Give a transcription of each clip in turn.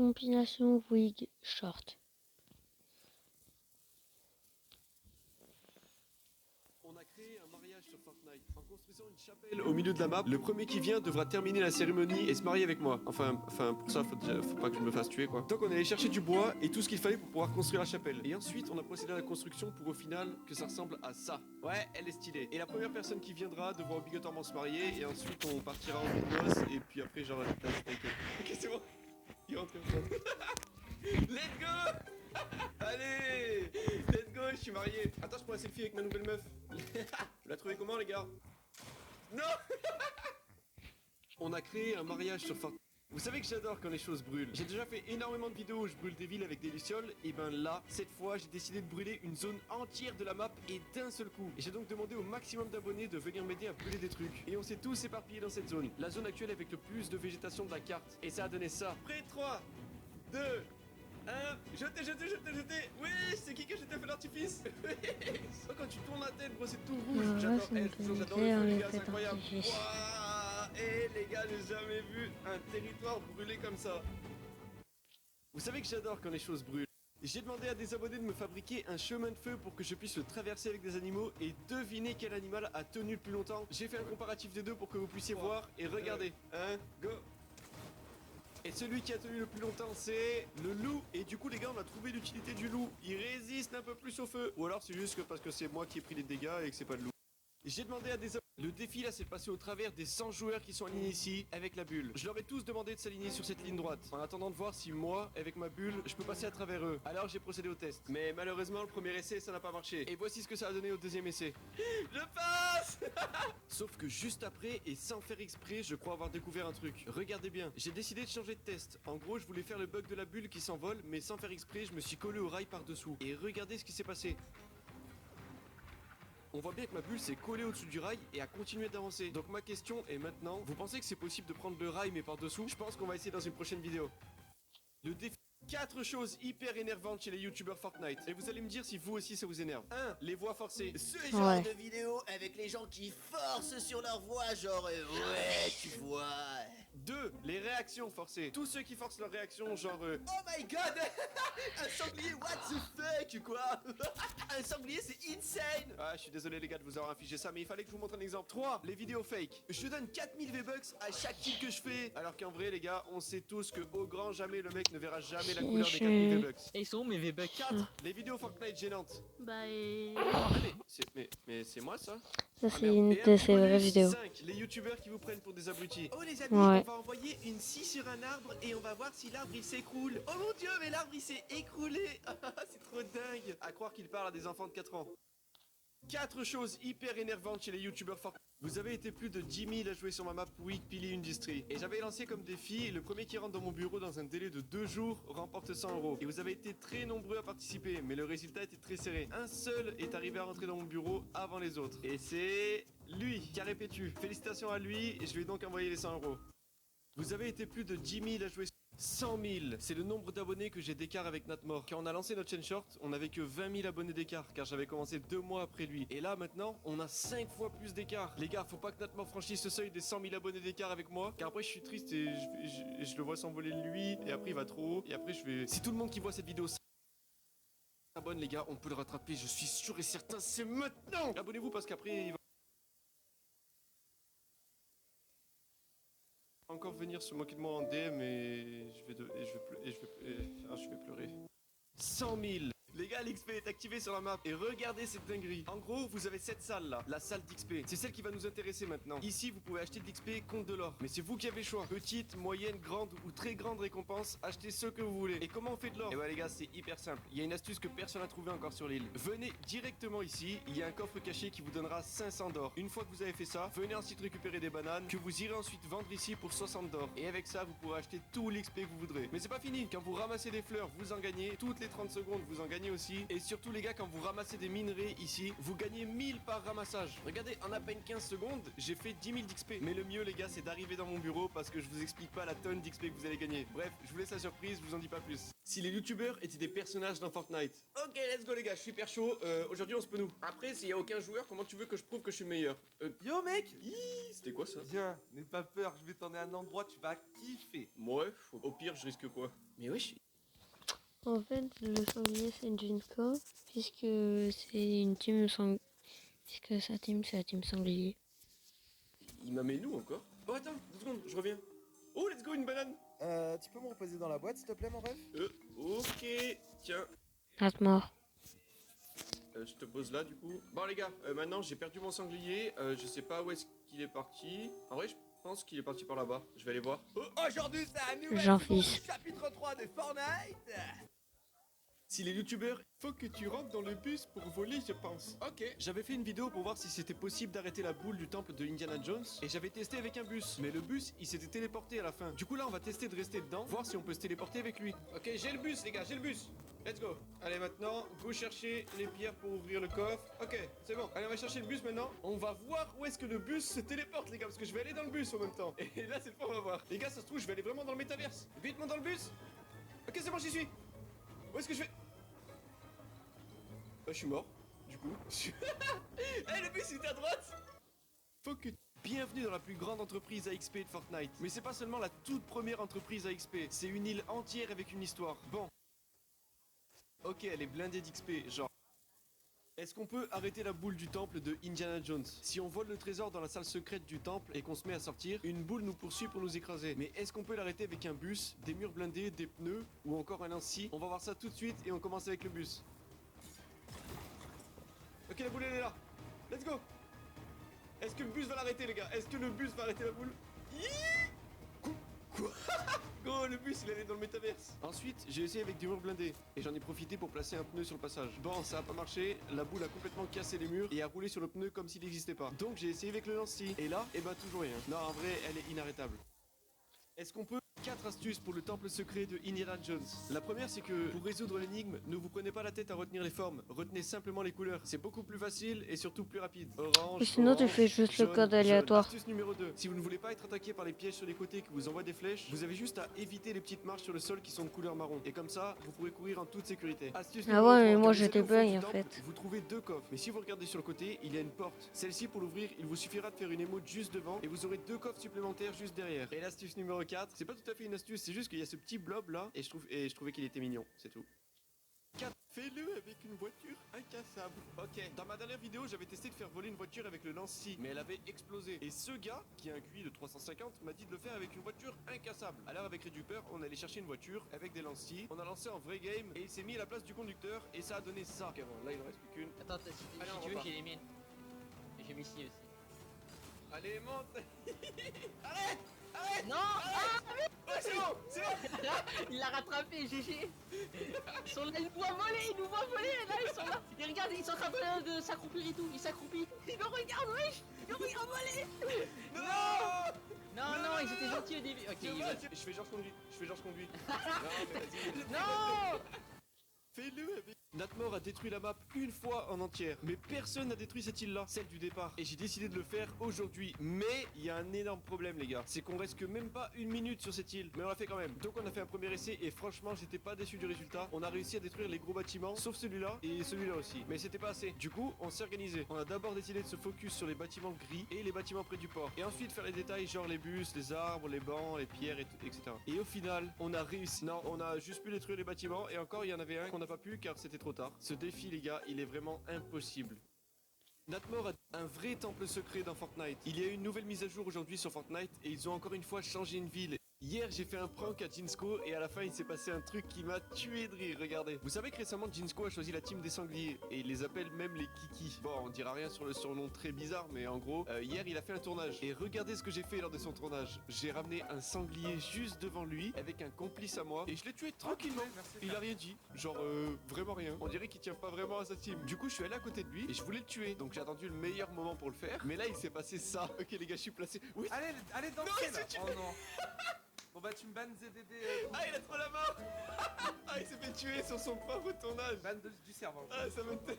compilation Wig Short. On a créé un mariage sur Fortnite en construisant une chapelle au milieu de la map. Le premier qui vient devra terminer la cérémonie et se marier avec moi. Enfin pour ça, faut pas que je me fasse tuer quoi. Donc on est allé chercher du bois et tout ce qu'il fallait pour pouvoir construire la chapelle. Et ensuite, on a procédé à la construction pour au final que ça ressemble à ça. Ouais, elle est stylée. Et la première personne qui viendra devra obligatoirement se marier et ensuite on partira en noces et puis après genre t'inquiète. Ok, c'est bon. Il rentre comme ça. Let's go. Allez, let's go, je suis marié. Attends, je prends un selfie avec ma nouvelle meuf. Vous la trouvez comment les gars? Non. On a créé un mariage sur Fortnite. Vous savez que j'adore quand les choses brûlent. J'ai déjà fait énormément de vidéos où je brûle des villes avec des lucioles. Et ben là, cette fois, j'ai décidé de brûler une zone entière de la map et d'un seul coup. Et j'ai donc demandé au maximum d'abonnés de venir m'aider à brûler des trucs. Et on s'est tous éparpillés dans cette zone. La zone actuelle avec le plus de végétation de la carte. Et ça a donné ça. Prêt 3, 2, 1, jetez. Oui, c'est qui a jeté un feu d'artifice? Oh, quand tu tournes la tête, gros, c'est tout rouge. Voilà, J'adore les feux, les gars, c'est incroyable. Et les gars, j'ai jamais vu un territoire brûlé comme ça. Vous savez que j'adore quand les choses brûlent. J'ai demandé à des abonnés de me fabriquer un chemin de feu pour que je puisse le traverser avec des animaux et deviner quel animal a tenu le plus longtemps. J'ai fait un comparatif des deux pour que vous puissiez voir et regardez. Go. Et celui qui a tenu le plus longtemps, c'est le loup. Et du coup, les gars, on a trouvé l'utilité du loup. Il résiste un peu plus au feu. Ou alors, c'est juste que parce que c'est moi qui ai pris les dégâts et que c'est pas le loup. J'ai demandé à des... Le défi, là, c'est de passer au travers des 100 joueurs qui sont alignés ici, avec la bulle. Je leur ai tous demandé de s'aligner sur cette ligne droite, en attendant de voir si moi, avec ma bulle, je peux passer à travers eux. Alors, j'ai procédé au test. Mais malheureusement, le premier essai, ça n'a pas marché. Et voici ce que ça a donné au deuxième essai. Je passe. Sauf que juste après, et sans faire exprès, je crois avoir découvert un truc. Regardez bien, j'ai décidé de changer de test. En gros, je voulais faire le bug de la bulle qui s'envole, mais sans faire exprès, je me suis collé au rail par-dessous. Et regardez ce qui s'est passé. On voit bien que ma bulle s'est collée au-dessus du rail et a continué d'avancer. Donc ma question est maintenant, vous pensez que c'est possible de prendre le rail mais par-dessous? Je pense qu'on va essayer dans une prochaine vidéo. Le défi... 4 choses hyper énervantes chez les youtubeurs Fortnite. Et vous allez me dire si vous aussi ça vous énerve. 1. Les voix forcées. Ce genre de vidéo avec les gens qui forcent sur leur voix, genre ouais, tu vois. 2. Les réactions forcées. Tous ceux qui forcent leurs réactions, genre Oh my god. Un sanglier, what the fuck, quoi. Un sanglier, c'est insane. Ah, je suis désolé les gars de vous avoir infligé ça, mais il fallait que je vous montre un exemple. 3. Les vidéos fake. Je donne 4000 V-Bucks à chaque kill que je fais. Alors qu'en vrai, les gars, on sait tous que au grand jamais, le mec ne verra jamais la couleur des 4000 V-Bucks. Et ils sont où mes V-Bucks? 4. Les vidéos Fortnite gênantes. Bah et... Ah, mais c'est moi ça? Ça Ah, c'est merde. une Et de un ces bonus vraies vidéos. 5. Les youtubeurs qui vous prennent pour des abrutis. Oh les amis, Ouais. on va envoyer une scie sur un arbre et on va voir si l'arbre il s'écroule. Oh mon dieu, mais l'arbre il s'est écroulé. C'est trop dingue. À croire qu'il parle à des enfants de 4 ans. 4 choses hyper énervantes chez les youtubeurs Fortnite. Vous avez été plus de 10 000 à jouer sur ma map Week Pili Industry. Et j'avais lancé comme défi, le premier qui rentre dans mon bureau dans un délai de 2 jours remporte 100 €. Et vous avez été très nombreux à participer, mais le résultat était très serré. Un seul est arrivé à rentrer dans mon bureau avant les autres. Et c'est lui, Carré Pétu. Félicitations à lui, et je lui ai donc envoyé les 100 €. Vous avez été plus de 10 000 à jouer sur 100 000, c'est le nombre d'abonnés que j'ai d'écart avec Natmore. Quand on a lancé notre chaîne short, on n'avait que 20 000 abonnés d'écart, car j'avais commencé 2 mois après lui. Et là, maintenant, on a 5 fois plus d'écart. Les gars, faut pas que Natmore franchisse ce seuil des 100 000 abonnés d'écart avec moi, car après je suis triste et je le vois s'envoler lui, et après il va trop haut, et après je vais... Si tout le monde qui voit cette vidéo s'abonne, les gars, on peut le rattraper, je suis sûr et certain, c'est maintenant. Abonnez-vous parce qu'après il va encore venir se moquer de moi en DM et je vais pleurer. 100 000. Les gars, l'XP est activé sur la map et regardez cette dinguerie. En gros, vous avez cette salle là, la salle d'XP. C'est celle qui va nous intéresser maintenant. Ici, vous pouvez acheter de l'XP contre de l'or. Mais c'est vous qui avez le choix. Petite, moyenne, grande ou très grande récompense, achetez ce que vous voulez. Et comment on fait de l'or? Et ouais les gars, c'est hyper simple. Il y a une astuce que personne n'a trouvé encore sur l'île. Venez directement ici, il y a un coffre caché qui vous donnera 500 d'or. Une fois que vous avez fait ça, venez ensuite récupérer des bananes que vous irez ensuite vendre ici pour 60 d'or. Et avec ça, vous pourrez acheter tout l'XP que vous voudrez. Mais c'est pas fini. Quand vous ramassez des fleurs, vous en gagnez. Toutes les 30 secondes, vous en gagnez gagner aussi. Et surtout les gars, quand vous ramassez des minerais ici, vous gagnez 1000 par ramassage. Regardez, en à peine 15 secondes, j'ai fait 10 000 d'XP. Mais le mieux les gars, c'est d'arriver dans mon bureau parce que je vous explique pas la tonne d'XP que vous allez gagner. Bref, je vous laisse la surprise, je vous en dis pas plus. Si les youtubeurs étaient des personnages dans Fortnite. Ok, let's go les gars, je suis hyper chaud. Aujourd'hui on se peut nous. Après, s'il y a aucun joueur, comment tu veux que je prouve que je suis le meilleur? Yo mec, C'était quoi ça? viens, n'aie pas peur, je vais t'emmener à un endroit, tu vas kiffer. Ouais, au pire, je risque quoi? Mais wesh, En fait, le sanglier, c'est Jinko, puisque c'est une team puisque sa team, c'est la team sanglier. il m'a mis nous encore? Oh attends, 2 secondes, je reviens. Oh, let's go, une banane! Tu peux me reposer dans la boîte s'il te plaît mon ref? Ok, tiens. Not mort. Je te pose là du coup. Bon les gars, maintenant j'ai perdu mon sanglier. Je sais pas où est-ce qu'il est parti. En vrai, je pense qu'il est parti par là-bas. Je vais aller voir. Aujourd'hui c'est un nouvel Jean-Fils. chapitre 3 de Fortnite. Si les youtubeurs, faut que tu rentres dans le bus pour voler, je pense. Ok. J'avais fait une vidéo pour voir si c'était possible d'arrêter la boule du temple de Indiana Jones. Et j'avais testé avec un bus. Mais le bus, il s'était téléporté à la fin. Du coup là, on va tester de rester dedans, voir si on peut se téléporter avec lui. Ok, j'ai le bus les gars, j'ai le bus. Let's go. Allez maintenant, go chercher les pierres pour ouvrir le coffre. Ok, c'est bon. Allez, on va chercher le bus maintenant. On va voir où est-ce que le bus se téléporte les gars, parce que je vais aller dans le bus en même temps. Et là cette fois on va voir. Les gars, ça se trouve, je vais aller vraiment dans le métaverse. Vite, monte dans le bus. Ok, c'est bon, j'y suis. Où est-ce que je vais? Je suis mort, du coup. Eh, le bus il était à droite. Faut que... Bienvenue dans la plus grande entreprise à XP de Fortnite. Mais c'est pas seulement la toute première entreprise à XP, c'est une île entière avec une histoire. Bon. Ok, elle est blindée d'XP, genre... Est-ce qu'on peut arrêter la boule du temple de Indiana Jones? Si on vole le trésor dans la salle secrète du temple et qu'on se met à sortir, une boule nous poursuit pour nous écraser. Mais est-ce qu'on peut l'arrêter avec un bus, des murs blindés, des pneus ou encore un lance-scie? On va voir ça tout de suite et on commence avec le bus. Ok, la boule elle est là. Let's go. Est-ce que le bus va l'arrêter les gars? Est-ce que le bus va arrêter la boule? Quoi? Oh, le bus il allait dans le métaverse. Ensuite, j'ai essayé avec des murs blindés et j'en ai profité pour placer un pneu sur le passage. Bon, ça a pas marché, la boule a complètement cassé les murs et a roulé sur le pneu comme s'il n'existait pas. Donc j'ai essayé avec le lance-scie et là, eh ben toujours rien. Non, en vrai, elle est inarrêtable. Est-ce qu'on peut 4 astuces pour le temple secret de Indiana Jones. La première, c'est que pour résoudre l'énigme, ne vous prenez pas la tête à retenir les formes, retenez simplement les couleurs. C'est beaucoup plus facile et surtout plus rapide. Orange, Ou sinon, tu orange, fais juste le jaune, code jaune. aléatoire. Astuce numéro 2. Si vous ne voulez pas être attaqué par les pièges sur les côtés qui vous envoient des flèches, vous avez juste à éviter les petites marches sur le sol qui sont de couleur marron. Et comme ça, vous pourrez courir en toute sécurité. Astuce Ah numéro ouais, mais 3, moi, quand vous j'étais allez au fond bug, du en temple, fait. Vous trouvez 2 coffres. Mais si vous regardez sur le côté, il y a une porte. Celle-ci, pour l'ouvrir, il vous suffira de faire une émote juste devant et vous aurez 2 coffres supplémentaires juste derrière. Et l'astuce numéro 4, c'est pas tout à fait une astuce, c'est juste qu'il y a ce petit blob là et je trouvais qu'il était mignon, c'est tout. 4. Fais-le avec une voiture incassable. Ok, dans ma dernière vidéo, j'avais testé de faire voler une voiture avec le lance-scie, mais elle avait explosé. Et ce gars, qui a un QI de 350, m'a dit de le faire avec une voiture incassable. Alors avec Reduper, on allait chercher une voiture avec des lance-scies, on a lancé en vrai game, et il s'est mis à la place du conducteur, et ça a donné ça. Ok, bon, là il en reste plus qu'une. Attends, si, Allez, on si tu veux, repart. j'ai les miennes. J'ai mis ici aussi. Allez, monte. Arrête. Arrête. Non Oh, c'est bon, c'est bon. Il l'a rattrapé, GG. Ils sont là, ils nous voient voler, ils nous voient voler, là ils sont là. Et regarde, ils sont en train de s'accroupir et tout, ils s'accroupissent. Ils me regardent, wesh. Ils me regardent voler. Non. Non, ils étaient gentils au début. Ok, C'est ils vrai, veulent. je fais genre conduit. Je fais genre conduit. Non, mais vas-y. Non. Fais-le avec... Natmor a détruit la map une fois en entière, mais personne n'a détruit cette île-là, celle du départ. Et j'ai décidé de le faire aujourd'hui. Mais il y a un énorme problème, les gars. C'est qu'on reste que même pas une minute sur cette île. Mais on l'a fait quand même. Donc on a fait un premier essai et franchement, j'étais pas déçu du résultat. On a réussi à détruire les gros bâtiments, sauf celui-là et celui-là aussi. Mais c'était pas assez. Du coup, on s'est organisé. On a d'abord décidé de se focus sur les bâtiments gris et les bâtiments près du port. Et ensuite faire les détails, genre les bus, les arbres, les bancs, les pierres, etc. Et au final, on a réussi. Non, on a juste pu détruire les bâtiments. Et encore, il y en avait un qu'on n'a pas pu car c'était trop tard. Ce défi, les gars, il est vraiment impossible. Natmor a un vrai temple secret dans Fortnite. Il y a eu une nouvelle mise à jour aujourd'hui sur Fortnite et ils ont encore une fois changé une ville. Hier, j'ai fait un prank à Jinsko et à la fin, il s'est passé un truc qui m'a tué de rire, regardez. Vous savez que récemment, Jinsko a choisi la team des sangliers et il les appelle même les Kiki. Bon, on dira rien sur le surnom très bizarre, mais en gros, hier, il a fait un tournage. Et regardez ce que j'ai fait lors de son tournage. J'ai ramené un sanglier juste devant lui avec un complice à moi et je l'ai tué tranquillement. Il a rien dit, genre vraiment rien. On dirait qu'il tient pas vraiment à sa team. Du coup, je suis allé à côté de lui et je voulais le tuer. Donc j'ai attendu le meilleur moment pour le faire. Mais là, il s'est passé ça. Ok les gars, je suis placé. Oui. Allez, Non, danser là. c'est- Oh non. Bon Bon bah tu me bannes ZDD. Ah, il a trop la mort. Ah, il s'est fait tuer sur son propre tournage. Ban du serveur. Ah, ça me fait...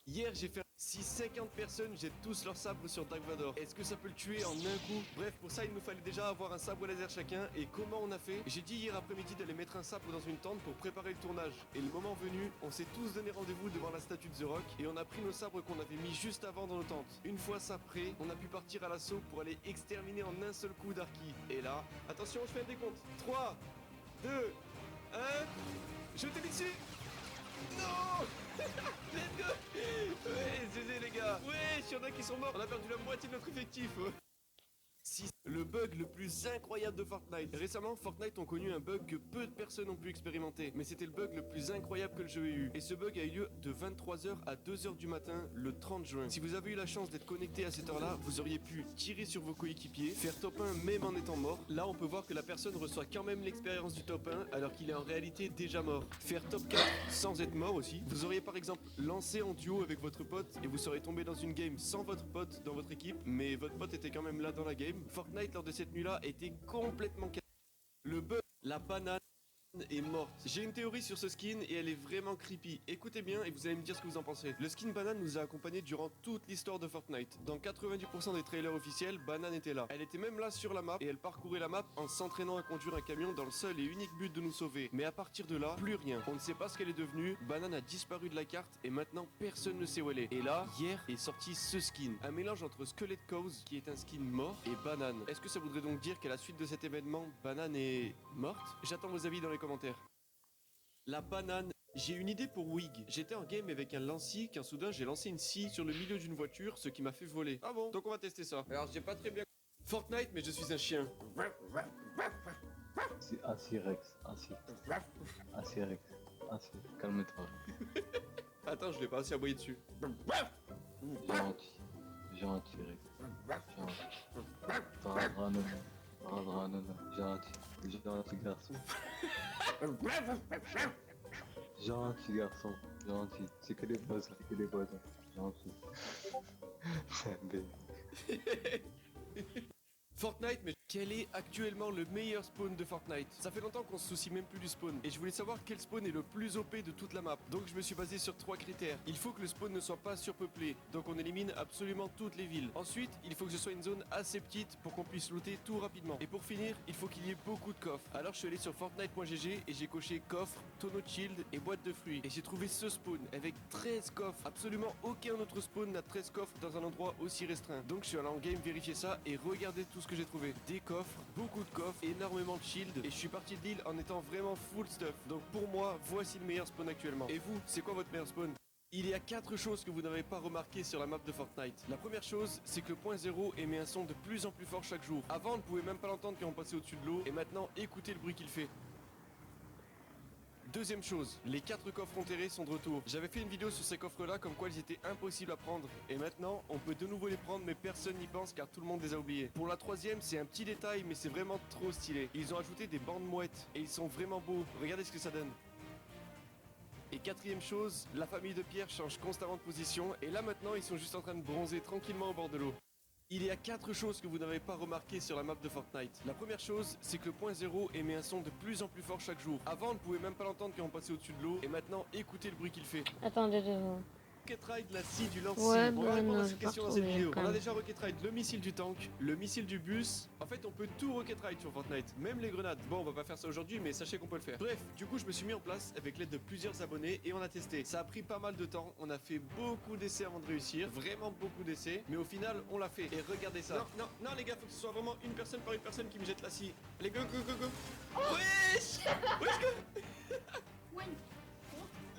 Hier, j'ai fait... Si 50 personnes jettent tous leurs sabres sur Dark Vador, est-ce que ça peut le tuer en un coup? Bref, pour ça, il nous fallait déjà avoir un sabre laser chacun. Et comment on a fait? J'ai dit hier après-midi d'aller mettre un sabre dans une tente pour préparer le tournage. Et le moment venu, on s'est tous donné rendez-vous devant la statue de The Rock. Et on a pris nos sabres qu'on avait mis juste avant dans nos tentes. Une fois ça prêt, on a pu partir à l'assaut pour aller exterminer en un seul coup Darky. Et là, attention, je fais un décompte. 3, 2, 1... Je t'ai mis dessus. Non. Let's go. Ouais, GG les gars. Ouais, il y en a qui sont morts. On a perdu la moitié de notre effectif. 6. Le bug le plus incroyable de Fortnite. Récemment, Fortnite ont connu un bug que peu de personnes ont pu expérimenter. Mais c'était le bug le plus incroyable que le jeu ait eu. Et ce bug a eu lieu de 23h à 2h du matin, le 30 juin. Si vous avez eu la chance d'être connecté à cette heure-là, vous auriez pu tirer sur vos coéquipiers, faire top 1 même en étant mort. Là, on peut voir que la personne reçoit quand même l'expérience du top 1 alors qu'il est en réalité déjà mort. Faire top 4 sans être mort aussi. Vous auriez par exemple lancé en duo avec votre pote et vous seriez tombé dans une game sans votre pote dans votre équipe, mais votre pote était quand même là dans la game. Fortnite lors de cette nuit-là était complètement le bug, la banane est morte. J'ai une théorie sur ce skin et elle est vraiment creepy. Écoutez bien et vous allez me dire ce que vous en pensez. Le skin banane nous a accompagnés durant toute l'histoire de Fortnite. Dans 90% des trailers officiels, banane était là. Elle était même là sur la map et elle parcourait la map en s'entraînant à conduire un camion dans le seul et unique but de nous sauver. Mais à partir de là, plus rien. On ne sait pas ce qu'elle est devenue. Banane a disparu de la carte et maintenant personne ne sait où elle est. Et là, hier est sorti ce skin. Un mélange entre Skeleton Cause, qui est un skin mort, et banane. Est-ce que ça voudrait donc dire qu'à la suite de cet événement, banane est morte? J'attends vos avis dans les commentaires. La banane. J'ai une idée pour Wig. J'étais en game avec un lanci quand soudain j'ai lancé une scie sur le milieu d'une voiture, ce qui m'a fait voler. Ah bon? Donc on va tester ça. Alors j'ai pas très bien... Fortnite, mais je suis un chien. C'est ainsi Rex, ainsi. Ainsi Rex, ainsi. Calme-toi. Attends, je l'ai pas assez aboyé dessus. Gentil. Gentil Rex. Gentil. Radranana. Gentil. Gentil garçon. Gentil garçon. Gentil. C'est que des voisins. C'est que des voisins. Gentil. C'est un bébé. Fortnite, mais quel est actuellement le meilleur spawn de Fortnite? Ça fait longtemps qu'on se soucie même plus du spawn. Et je voulais savoir quel spawn est le plus OP de toute la map. Donc je me suis basé sur 3 critères. Il faut que le spawn ne soit pas surpeuplé. Donc on élimine absolument toutes les villes. Ensuite, il faut que ce soit une zone assez petite pour qu'on puisse looter tout rapidement. Et pour finir, il faut qu'il y ait beaucoup de coffres. Alors je suis allé sur Fortnite.gg et j'ai coché coffre, tonneau de shield et boîte de fruits. Et j'ai trouvé ce spawn avec 13 coffres. Absolument aucun autre spawn n'a 13 coffres dans un endroit aussi restreint. Donc je suis allé en game vérifier ça et regardez tout ce que j'ai trouvé. Des coffres, beaucoup de coffres, énormément de shield et je suis parti de l'île en étant vraiment full stuff. Donc pour moi, voici le meilleur spawn actuellement. Et vous, c'est quoi votre meilleur spawn? Il y a 4 choses que vous n'avez pas remarquées sur la map de Fortnite. La première chose, c'est que le point 0 émet un son de plus en plus fort chaque jour. Avant, on ne pouvait même pas l'entendre quand on passait au-dessus de l'eau et maintenant, écoutez le bruit qu'il fait. Deuxième chose, les 4 coffres enterrés sont de retour. J'avais fait une vidéo sur ces coffres là comme quoi ils étaient impossibles à prendre. Et maintenant, on peut de nouveau les prendre mais personne n'y pense car tout le monde les a oubliés. Pour la troisième, c'est un petit détail mais c'est vraiment trop stylé. Ils ont ajouté des bandes mouettes et ils sont vraiment beaux. Regardez ce que ça donne. Et quatrième chose, la famille de Pierre change constamment de position et là maintenant ils sont juste en train de bronzer tranquillement au bord de l'eau. Il y a 4 choses que vous n'avez pas remarquées sur la map de Fortnite. La première chose, c'est que le point 0 émet un son de plus en plus fort chaque jour. Avant, on ne pouvait même pas l'entendre quand on passait au-dessus de l'eau. Et maintenant, écoutez le bruit qu'il fait. Attendez 2 secondes. Rocket Ride, la scie du lance. Ouais, on va bon, répondre non, à j'ai cette pas question dans cette retrouvé, vidéo. quand On a même. déjà Rocket Ride le missile du tank, le missile du bus. En fait, on peut tout Rocket Ride sur Fortnite, même les grenades. Bon, on va pas faire ça aujourd'hui, mais sachez qu'on peut le faire. Bref, du coup, je me suis mis en place avec l'aide de plusieurs abonnés et on a testé. Ça a pris pas mal de temps. On a fait beaucoup d'essais avant de réussir, vraiment beaucoup d'essais. Mais au final, on l'a fait. Et regardez ça. Non, non, non, les gars, faut que ce soit vraiment une personne par une personne qui me jette la scie. Allez, go, go, go, go. Wesh, wesh, go. Ouais.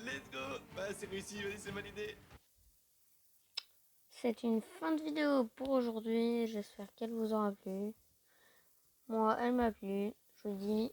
Let's go. Bah, c'est réussi. Vas-y, c'est validé. C'est une fin de vidéo pour aujourd'hui. J'espère qu'elle vous aura plu. Moi, elle m'a plu. Je vous dis